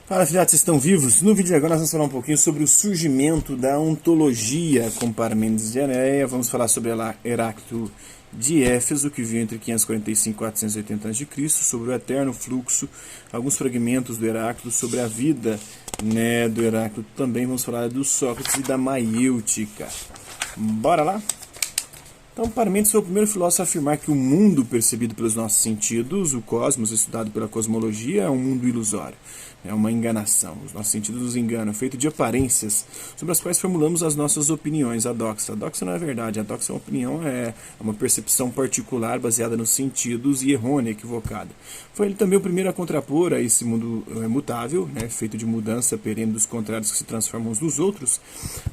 Fala, filhotes, vocês estão vivos? No vídeo de agora nós vamos falar um pouquinho sobre o surgimento da ontologia com Parmênides de Ereia. Vamos falar sobre Heráclito de Éfeso, que viu entre 545 e 480 a.C., sobre o eterno fluxo, alguns fragmentos do Heráclito, sobre a vida do Heráclito também. Vamos falar do Sócrates e da Maiêutica. Bora lá? Então, Parmênides foi o primeiro filósofo a afirmar que o mundo percebido pelos nossos sentidos, o cosmos estudado pela cosmologia, é um mundo ilusório. É uma enganação. Os nossos sentidos nos enganam, feito de aparências sobre as quais formulamos as nossas opiniões. A doxa não é verdade. A doxa é uma opinião, é uma percepção particular baseada nos sentidos e errônea, equivocada. Foi ele também o primeiro a contrapor a esse mundo mutável, feito de mudança perene dos contrários que se transformam uns nos outros,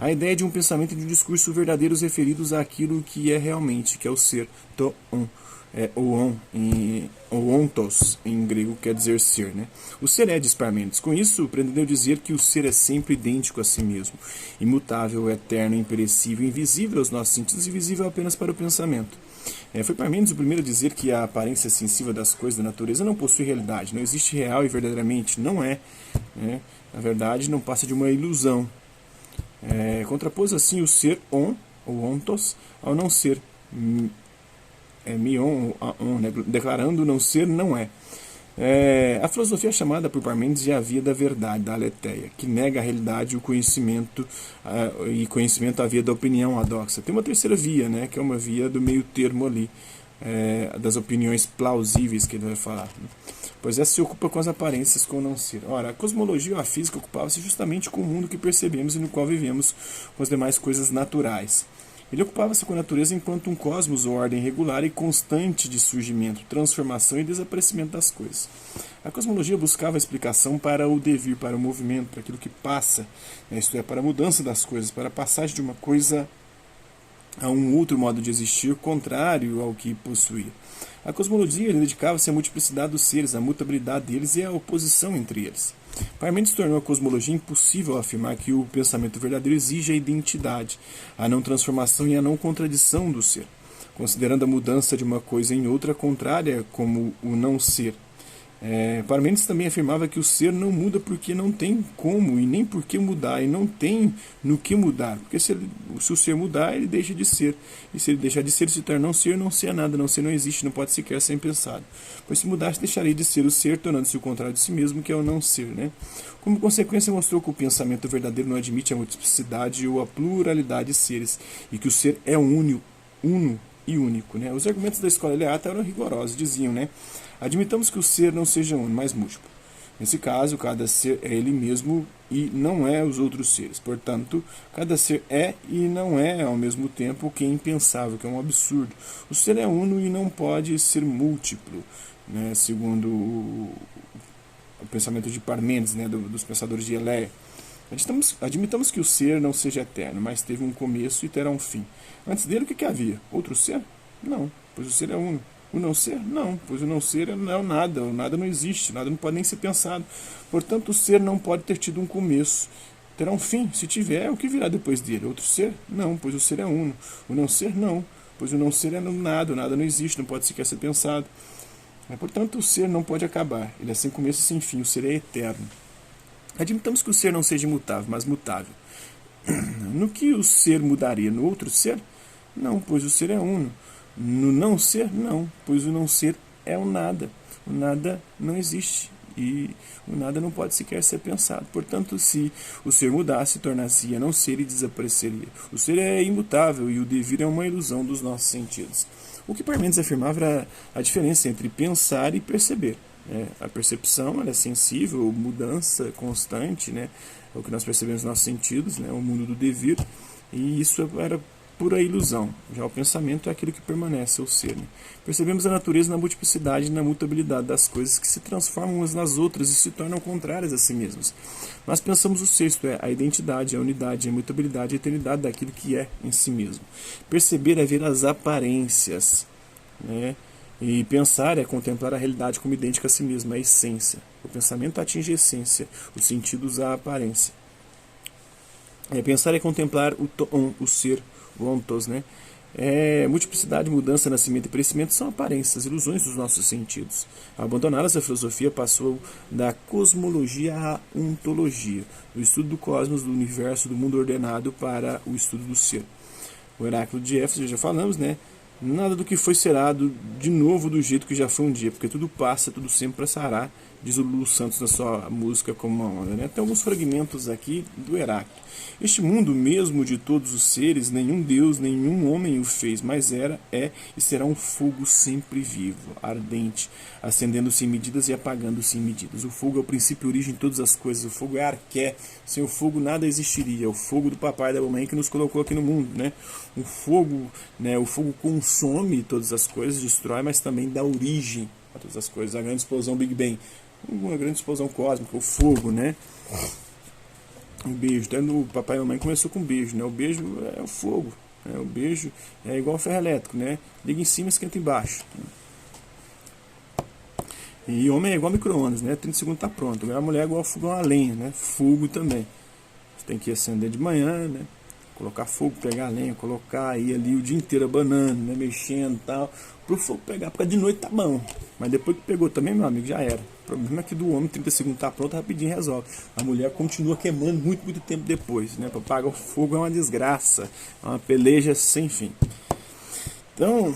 a ideia de um pensamento e de um discurso verdadeiros referidos àquilo que é realmente, que é o ser, ou ontos, em grego, quer dizer ser. O ser é, diz Parmênides. Com isso, pretendeu dizer que o ser é sempre idêntico a si mesmo, imutável, eterno, imperecível, invisível aos nossos sentidos e visível apenas para o pensamento. Foi Parmênides o primeiro a dizer que a aparência sensível das coisas da natureza não possui realidade, não existe real e verdadeiramente, não é. Na verdade, não passa de uma ilusão. Contrapôs assim o ser ou ontos ao não ser mion, declarando não ser, não é. A filosofia é chamada por Parmênides de a via da verdade, da aletheia, que nega a realidade, o conhecimento, e conhecimento a via da opinião, a doxa. Tem uma terceira via, que é uma via do meio termo ali, das opiniões plausíveis que ele vai falar. Pois essa se ocupa com as aparências, com o não ser. Ora, a cosmologia ou a física ocupava-se justamente com o mundo que percebemos e no qual vivemos com as demais coisas naturais. Ele ocupava-se com a natureza enquanto um cosmos ou ordem regular e constante de surgimento, transformação e desaparecimento das coisas. A cosmologia buscava a explicação para o devir, para o movimento, para aquilo que passa, isto é, para a mudança das coisas, para a passagem de uma coisa a um outro modo de existir contrário ao que possuía. A cosmologia dedicava-se à multiplicidade dos seres, à mutabilidade deles e à oposição entre eles. Parmênides tornou a cosmologia impossível afirmar que o pensamento verdadeiro exige a identidade, a não transformação e a não contradição do ser, considerando a mudança de uma coisa em outra contrária como o não ser. Parmênides também afirmava que o ser não muda porque não tem como e nem por que mudar, e não tem no que mudar, porque se o ser mudar, ele deixa de ser, e se ele deixar de ser, ele se torna não ser nada, não ser não existe, não pode sequer ser pensado, pois se mudasse, deixaria de ser o ser, tornando-se o contrário de si mesmo, que é o não ser. Como consequência, mostrou que o pensamento verdadeiro não admite a multiplicidade ou a pluralidade de seres, e que o ser é uno e único. Os argumentos da escola eleata eram rigorosos, diziam, admitamos que o ser não seja uno, mas múltiplo. Nesse caso, cada ser é ele mesmo e não é os outros seres. Portanto, cada ser é e não é ao mesmo tempo, o que é impensável, que é um absurdo. O ser é uno e não pode ser múltiplo, segundo o pensamento de Parmênides, dos pensadores de Eleia. Admitamos que o ser não seja eterno, mas teve um começo e terá um fim. Antes dele, o que havia? Outro ser? Não, pois o ser é uno. O não ser? Não, pois o não ser não é o nada não existe, nada não pode nem ser pensado. Portanto, o ser não pode ter tido um começo. Terá um fim, se tiver, o que virá depois dele? Outro ser? Não, pois o ser é uno. O não ser? Não, pois o não ser é nada, o nada não existe, não pode sequer ser pensado. Portanto, o ser não pode acabar, ele é sem começo e sem fim, o ser é eterno. Admitamos que o ser não seja imutável, mas mutável. No que o ser mudaria? No outro ser? Não, pois o ser é uno. No não ser? Não, pois o não ser é o nada. O nada não existe e o nada não pode sequer ser pensado. Portanto, se o ser mudasse, tornar-se-ia não ser e desapareceria. O ser é imutável e o devir é uma ilusão dos nossos sentidos. O que Parmênides afirmava era a diferença entre pensar e perceber. A percepção ela é sensível, mudança constante, é o que nós percebemos nos nossos sentidos, o mundo do devir, e isso era pura ilusão. Já o pensamento é aquilo que permanece, o ser. Percebemos a natureza na multiplicidade e na mutabilidade das coisas que se transformam umas nas outras e se tornam contrárias a si mesmas. Mas pensamos o ser, isto é, a identidade, a unidade, a imutabilidade, a eternidade daquilo que é em si mesmo. Perceber é ver as aparências, e pensar é contemplar a realidade como idêntica a si mesma, a essência. O pensamento atinge a essência, os sentidos a aparência. Pensar é contemplar o ser, o ontos, Multiplicidade, mudança, nascimento e perecimento são aparências, ilusões dos nossos sentidos. Ao abandonar essa filosofia, passou da cosmologia à ontologia, do estudo do cosmos, do universo, do mundo ordenado, para o estudo do ser. O Heráclito de Éfeso, já falamos, né? Nada do que foi será de novo do jeito que já foi um dia, porque tudo passa, tudo sempre passará, diz o Lulu Santos na sua música Como uma Onda. Né? Tem alguns fragmentos aqui do Heráclito. Este mundo mesmo de todos os seres, nenhum Deus, nenhum homem o fez, mas era, é e será um fogo sempre vivo, ardente, acendendo-se em medidas e apagando-se em medidas. O fogo é o princípio e origem de todas as coisas, o fogo é arqué, sem o fogo nada existiria, é o fogo do papai e da mamãe que nos colocou aqui no mundo. Né? O fogo consome todas as coisas, destrói, mas também dá origem a todas as coisas. A grande explosão Big Bang, uma grande explosão cósmica, o fogo, né? Um beijo. Até o papai e a mamãe começou com um beijo, né? O beijo é o fogo, né? O beijo é igual ao ferro elétrico, né? Liga em cima e esquenta embaixo. E homem é igual micro-ondas, né? 30 segundos tá pronto. A mulher é igual fogão a lenha, né? Fogo também. Você tem que acender de manhã, né? Colocar fogo, pegar a lenha, colocar aí ali o dia inteiro abanando, né? Mexendo e tal, pro fogo pegar, porque de noite tá bom. Mas depois que pegou também, meu amigo, já era. O problema é que do homem, 30 segundos tá pronto, rapidinho resolve. A mulher continua queimando muito tempo depois, né? Para apagar o fogo é uma desgraça, é uma peleja sem fim. Então,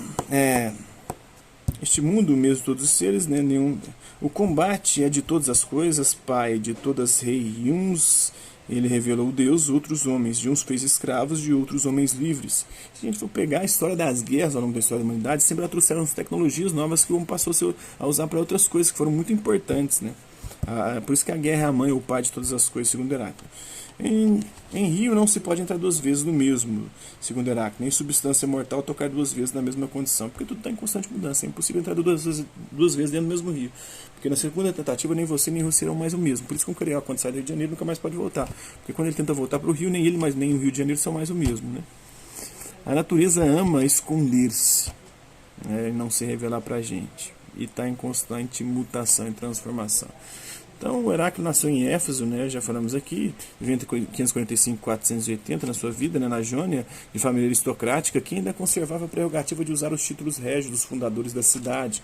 este mundo mesmo de todos os seres, né? O combate é de todas as coisas, pai, de todas rei, e uns ele revelou Deus, outros homens, de uns fez escravos, de outros homens livres. Se a gente for pegar a história das guerras ao longo da história da humanidade, sempre trouxeram tecnologias novas que o homem passou a usar para outras coisas que foram muito importantes, né? Por isso que a guerra é a mãe ou o pai de todas as coisas, segundo Heráclito. Em rio não se pode entrar duas vezes no mesmo, segundo Heráclito, nem substância mortal tocar duas vezes na mesma condição, porque tudo está em constante mudança. É impossível entrar duas vezes dentro do mesmo rio, porque na segunda tentativa nem você nem o rio serão mais o mesmo. Por isso que um carioca, quando sai do Rio de Janeiro, nunca mais pode voltar, porque quando ele tenta voltar para o rio, nem ele nem o Rio de Janeiro são mais o mesmo. Né? A natureza ama esconder-se, né, e não se revelar para a gente, e está em constante mutação e transformação. Então, o Heráclito nasceu em Éfeso, né, já falamos aqui, entre 545 e 480 na sua vida, né, na Jônia, de família aristocrática, que ainda conservava a prerrogativa de usar os títulos régios dos fundadores da cidade,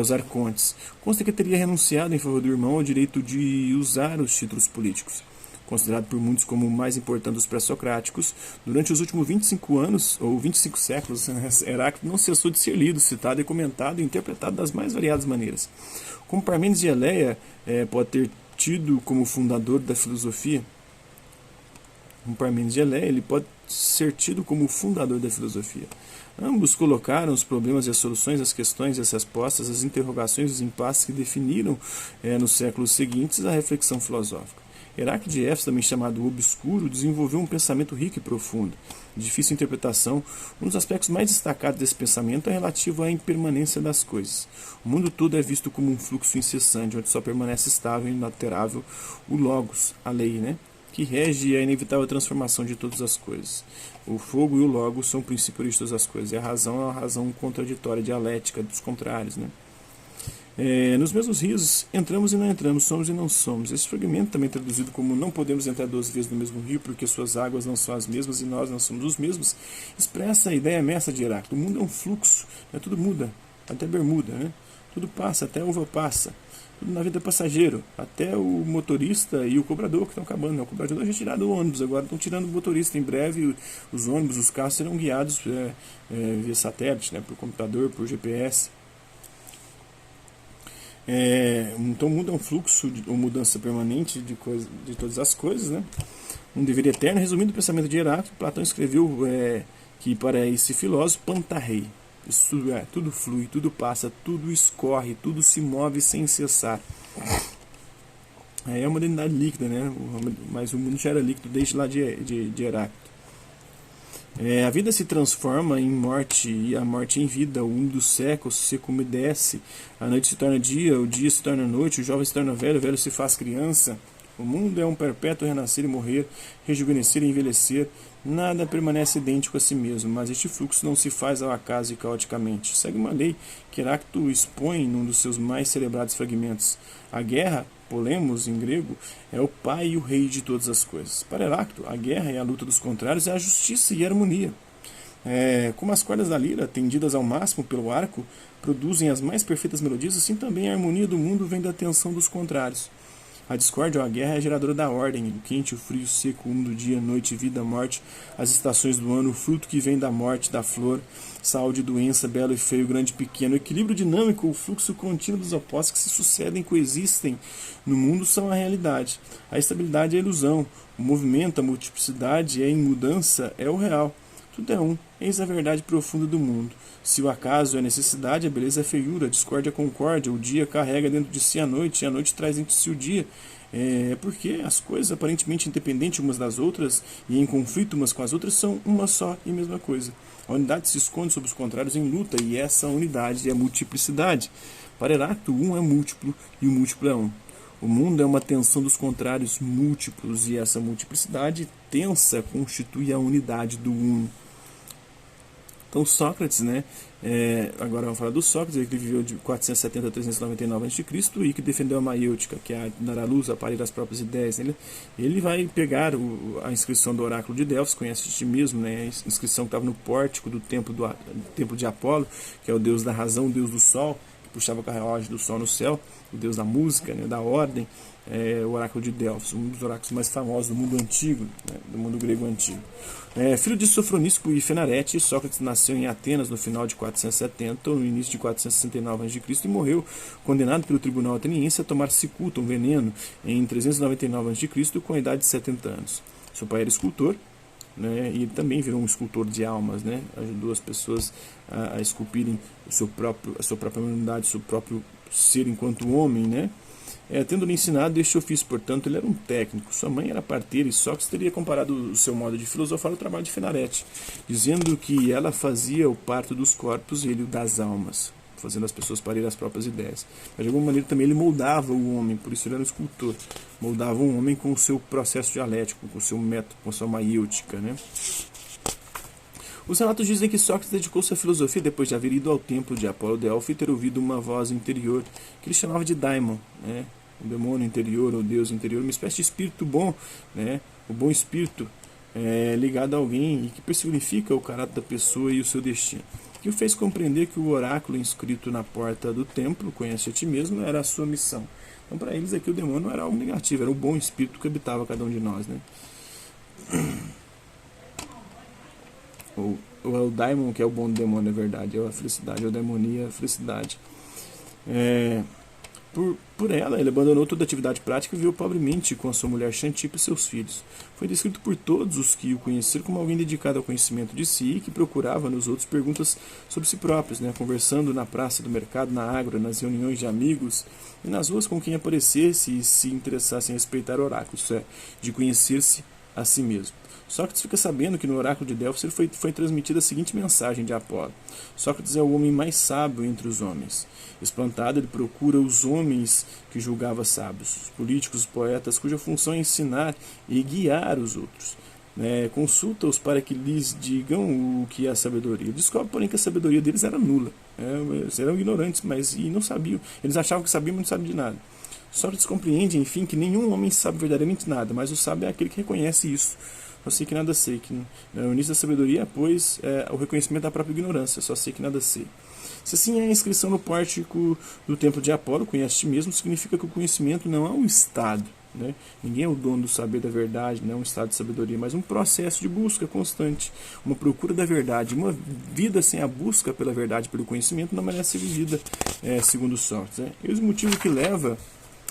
os arcontes. Consta que teria renunciado em favor do irmão ao direito de usar os títulos políticos. Considerado por muitos como o mais importante dos pré-socráticos, durante os últimos 25 anos, ou 25 séculos, Heráclito não cessou de ser lido, citado e comentado e interpretado das mais variadas maneiras. Como Parmênides de Eleia pode ter tido como fundador da filosofia, ele pode ser tido como fundador da filosofia. Ambos colocaram os problemas e as soluções, as questões e as respostas, as interrogações e os impasses que definiram nos séculos seguintes a reflexão filosófica. Heráclito de Éfeso, também chamado Obscuro, desenvolveu um pensamento rico e profundo, de difícil interpretação. Um dos aspectos mais destacados desse pensamento é relativo à impermanência das coisas. O mundo todo é visto como um fluxo incessante, onde só permanece estável e inalterável o Logos, a lei, né? Que rege a inevitável transformação de todas as coisas. O fogo e o Logos são o princípio de todas as coisas, e a razão é uma razão contraditória, dialética dos contrários, né? Nos mesmos rios, entramos e não entramos, somos e não somos. Esse fragmento também traduzido como não podemos entrar duas vezes no mesmo rio porque suas águas não são as mesmas e nós não somos os mesmos, expressa a ideia mestra de Heráclito. O mundo é um fluxo, né? Tudo muda, até bermuda, né? Tudo passa, até a uva passa. Tudo na vida é passageiro, até o motorista e o cobrador que estão acabando. Né? O cobrador já tiraram o ônibus, agora estão tirando o motorista. Em breve os ônibus, os carros serão guiados via satélite, né? Por computador, por GPS. Então o mundo é um fluxo ou mudança permanente de todas as coisas, né? Um dever eterno. Resumindo o pensamento de Heráclito, Platão escreveu que para esse filósofo, Pantarrei, tudo flui, tudo passa, tudo escorre, tudo se move sem cessar. É a modernidade líquida, né? Mas o mundo já era líquido desde lá de Heráclito. A vida se transforma em morte e a morte em vida. O mundo dos séculos se comedece, a noite se torna dia, o dia se torna noite, o jovem se torna velho, o velho se faz criança. O mundo é um perpétuo renascer e morrer, rejuvenescer e envelhecer. Nada permanece idêntico a si mesmo, mas este fluxo não se faz ao acaso e caoticamente. Segue uma lei que Heráclito expõe num dos seus mais celebrados fragmentos. A guerra, polemos em grego, é o pai e o rei de todas as coisas. Para Heráclito, a guerra e a luta dos contrários é a justiça e a harmonia. Como as cordas da lira, tendidas ao máximo pelo arco, produzem as mais perfeitas melodias, assim também a harmonia do mundo vem da tensão dos contrários. A discórdia ou a guerra é geradora da ordem, o quente, o frio, o seco, o úmido, dia, noite, vida, morte, as estações do ano, o fruto que vem da morte, da flor, saúde, doença, belo e feio, grande e pequeno, o equilíbrio dinâmico, o fluxo contínuo dos opostos que se sucedem e coexistem no mundo são a realidade. A estabilidade é a ilusão, o movimento, a multiplicidade, a mudança é o real. Tudo é um, eis a verdade profunda do mundo. Se o acaso é necessidade, a beleza é feiura, a discórdia é concórdia, o dia carrega dentro de si a noite, e a noite traz dentro de si o dia. Porque as coisas aparentemente independentes umas das outras e em conflito umas com as outras são uma só e mesma coisa. A unidade se esconde sob os contrários em luta, e essa unidade é a multiplicidade. Para Heráclito, um é múltiplo e o múltiplo é um. O mundo é uma tensão dos contrários múltiplos, e essa multiplicidade tensa constitui a unidade do um. Então Sócrates, né, agora vamos falar do Sócrates, que viveu de 470 a 399 a.C. e que defendeu a maiêutica, que é a dar à luz, a parir as próprias ideias. Ele vai pegar a inscrição do oráculo de Delfos, conhece de ti mesmo, né, a inscrição que estava no pórtico do templo de Apolo, que é o deus da razão, o deus do sol, que puxava a relógio do sol no céu, o deus da música, né, da ordem, o oráculo de Delfos, um dos oráculos mais famosos do mundo antigo, né, do mundo grego antigo. Filho de Sofronisco e Fenarete, Sócrates nasceu em Atenas no final de 470 ou no início de 469 a.C. e morreu condenado pelo tribunal ateniense a tomar cicuta, um veneno, em 399 a.C. com a idade de 70 anos. Seu pai era escultor, né, e também virou um escultor de almas, né, ajudou as pessoas a esculpirem a sua própria humanidade, o seu próprio ser enquanto homem, né? Tendo-lhe ensinado este ofício, portanto, ele era um técnico. Sua mãe era parteira e Sócrates teria comparado o seu modo de filosofar ao trabalho de Fenarete, dizendo que ela fazia o parto dos corpos e ele o das almas, fazendo as pessoas parirem as próprias ideias. Mas de alguma maneira também ele moldava o homem, por isso ele era um escultor. Moldava um homem com o seu processo dialético, com o seu método, com a sua maiêutica, né? Os relatos dizem que Sócrates dedicou-se à filosofia depois de haver ido ao templo de Apolo Delfo e ter ouvido uma voz interior, que ele chamava de daimon, né? O demônio interior, ou Deus interior, uma espécie de espírito bom, né? O bom espírito ligado a alguém e que personifica o caráter da pessoa e o seu destino. Que o fez compreender que o oráculo inscrito na porta do templo, conhece a ti mesmo, era a sua missão. Então, para eles aqui o demônio não era algo negativo, era o bom espírito que habitava cada um de nós, né? Ou é o daimon que é o bom do demônio, é verdade, é a felicidade, é a demonia, é a felicidade. Por ela, ele abandonou toda a atividade prática e viveu pobremente com a sua mulher Xantippe e seus filhos. Foi descrito por todos os que o conheceram como alguém dedicado ao conhecimento de si e que procurava nos outros perguntas sobre si próprios, né? Conversando na praça do mercado, na ágora, nas reuniões de amigos e nas ruas com quem aparecesse e se interessasse em respeitar oráculos, isso é, de conhecer-se a si mesmo. Sócrates fica sabendo que no oráculo de Delfos foi transmitida a seguinte mensagem de Apolo: Sócrates é o homem mais sábio entre os homens. Espantado, ele procura os homens que julgava sábios, os políticos, os poetas, cuja função é ensinar e guiar os outros. Consulta-os para que lhes digam o que é a sabedoria. Descobre, porém, que a sabedoria deles era nula. Eles eram ignorantes, e não sabiam. Eles achavam que sabiam, mas não sabiam de nada. Sócrates compreende, enfim, que nenhum homem sabe verdadeiramente nada, mas o sábio é aquele que reconhece isso. Só sei que nada sei. Que, o início da sabedoria, pois, o reconhecimento da própria ignorância. Só sei que nada sei. Se assim é a inscrição no pórtico do templo de Apolo, conhece a ti mesmo, significa que o conhecimento não é um estado. Né? Ninguém é o dono do saber da verdade, não é um estado de sabedoria, mas um processo de busca constante, uma procura da verdade. Uma vida sem a busca pela verdade, pelo conhecimento, não merece ser vivida, segundo Sócrates. Eis o motivo que leva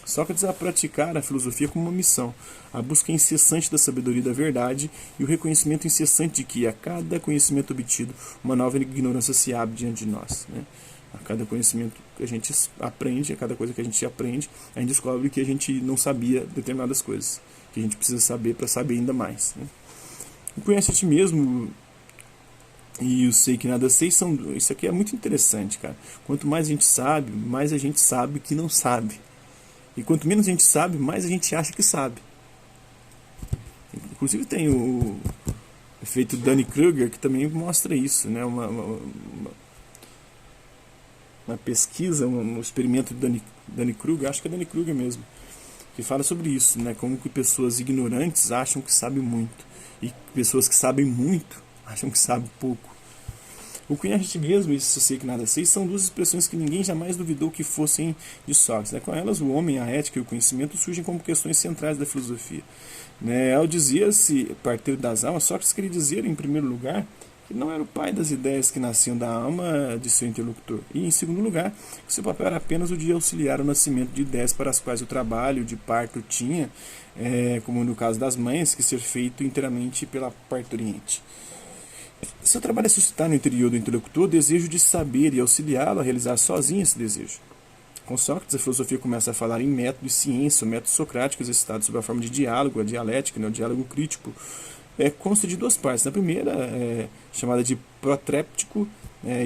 Sócrates a praticar a filosofia como uma missão, a busca incessante da sabedoria e da verdade e o reconhecimento incessante de que a cada conhecimento obtido uma nova ignorância se abre diante de nós. Né? A cada conhecimento que a gente aprende, a cada coisa que a gente aprende, a gente descobre que a gente não sabia determinadas coisas, que a gente precisa saber para saber ainda mais. Né? O conhece a ti mesmo e o sei que nada sei, isso aqui é muito interessante, cara. Quanto mais a gente sabe que não sabe. E quanto menos a gente sabe, mais a gente acha que sabe. Inclusive tem o efeito Dunning-Kruger, que também mostra isso, né? Uma pesquisa, um experimento de Dunning-Kruger, acho que é Dunning-Kruger mesmo, que fala sobre isso, né? Como que pessoas ignorantes acham que sabem muito e pessoas que sabem muito acham que sabem pouco. O conhece mesmo, isso sei que nada sei, são duas expressões que ninguém jamais duvidou que fossem de Sócrates. Com elas, o homem, a ética e o conhecimento surgem como questões centrais da filosofia. Ao dizer-se parteiro das almas, Sócrates queria dizer, em primeiro lugar, que não era o pai das ideias que nasciam da alma de seu interlocutor. E, em segundo lugar, que seu papel era apenas o de auxiliar o nascimento de ideias para as quais o trabalho de parto tinha, como no caso das mães, que ser feito inteiramente pela parturiente. Seu trabalho é suscitar no interior do interlocutor o desejo de saber e auxiliá-lo a realizar sozinho esse desejo. Com Sócrates, a filosofia começa a falar em método e ciência, o método socrático exercitado sob a forma de diálogo, a dialética, o diálogo crítico, consta de duas partes. Na primeira, chamada de protréptico,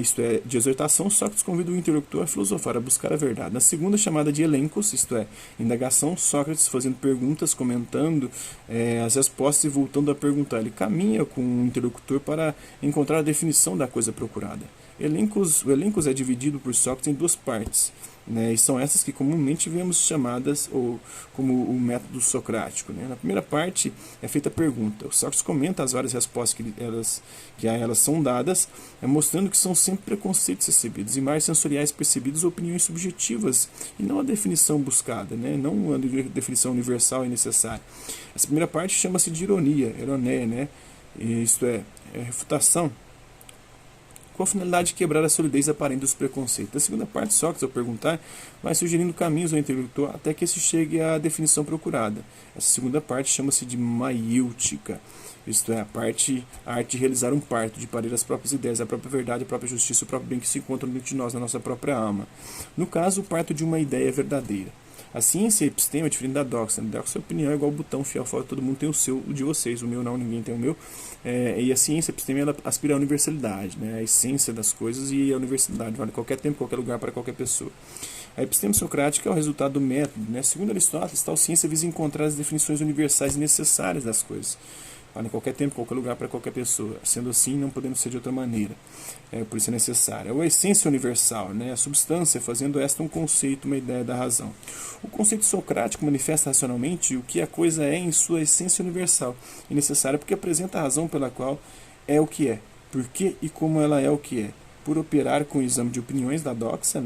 isto é, de exortação, Sócrates convida o interlocutor a filosofar, a buscar a verdade. Na segunda, chamada de elencos, isto é, indagação, Sócrates fazendo perguntas, comentando as respostas e voltando a perguntar. Ele caminha com o interlocutor para encontrar a definição da coisa procurada. O elencos é dividido por Sócrates em duas partes, e são essas que comumente vemos chamadas como o método socrático. Na primeira parte é feita a pergunta. O Sócrates comenta as várias respostas que a elas são dadas, mostrando que são sempre preconceitos recebidos, imagens sensoriais percebidas, opiniões subjetivas, e não a definição buscada, não a definição universal e necessária. Essa primeira parte chama-se de ironia, ironé, isto é, refutação, com a finalidade de quebrar a solidez aparente dos preconceitos. Na segunda parte, Sócrates, ao perguntar, vai sugerindo caminhos ao interlocutor até que se chegue à definição procurada. Essa segunda parte chama-se de maiêutica, isto é, a arte de realizar um parto, de parir as próprias ideias, a própria verdade, a própria justiça, o próprio bem que se encontra dentro de nós, na nossa própria alma. No caso, o parto de uma ideia verdadeira. A ciência e a episteme é diferente da doxa. A doxa, a opinião é igual ao botão, fiel, fora, todo mundo tem o seu, o de vocês, o meu não, ninguém tem o meu. E a ciência, a episteme, ela aspira à universalidade, a essência das coisas e a universalidade, vale qualquer tempo, qualquer lugar, para qualquer pessoa. A episteme socrática é o resultado do método. Segundo Aristóteles, tal ciência visa encontrar as definições universais e necessárias das coisas. Vale em qualquer tempo, qualquer lugar, para qualquer pessoa. Sendo assim, não podendo ser de outra maneira. Por isso é necessário. A essência universal, a substância, fazendo esta um conceito, uma ideia da razão. O conceito socrático manifesta racionalmente o que a coisa é em sua essência universal e necessária, porque apresenta a razão pela qual é o que é, por que e como ela é o que é, por operar com o exame de opiniões da doxa,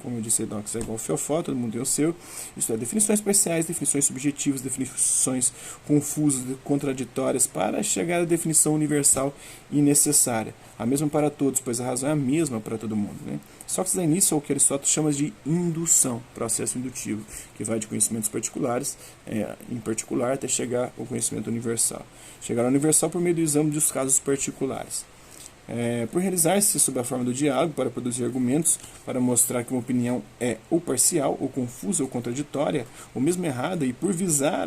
como eu disse, a doxa é igual ao fiofó, todo mundo tem o seu, isto é, definições parciais, definições subjetivas, definições confusas, contraditórias, para chegar à definição universal e necessária, a mesma para todos, pois a razão é a mesma para todo mundo. Sócrates dá início ao que Aristóteles chama de indução, processo indutivo, que vai de conhecimentos particulares, em particular, até chegar ao conhecimento universal. Chegar ao universal por meio do exame dos casos particulares. Por realizar-se sob a forma do diálogo, para produzir argumentos, para mostrar que uma opinião é ou parcial, ou confusa, ou contraditória, ou mesmo errada, e por visar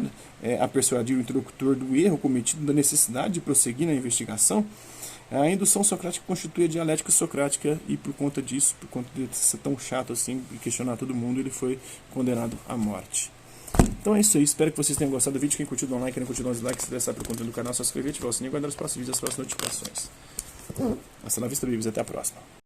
a persuadir o interlocutor do erro cometido, da necessidade de prosseguir na investigação, a indução socrática constitui a dialética socrática, e por conta disso, por conta de ser tão chato assim, e questionar todo mundo, ele foi condenado à morte. Então é isso aí, espero que vocês tenham gostado do vídeo. Quem curtiu, dá um like, quem não curtiu, dá um dislike. Se interessar pelo conteúdo do canal, só se inscrever, ativar o sininho e aguardar os próximos vídeos e as próximas notificações. Hasta la vista, babies. Até a próxima.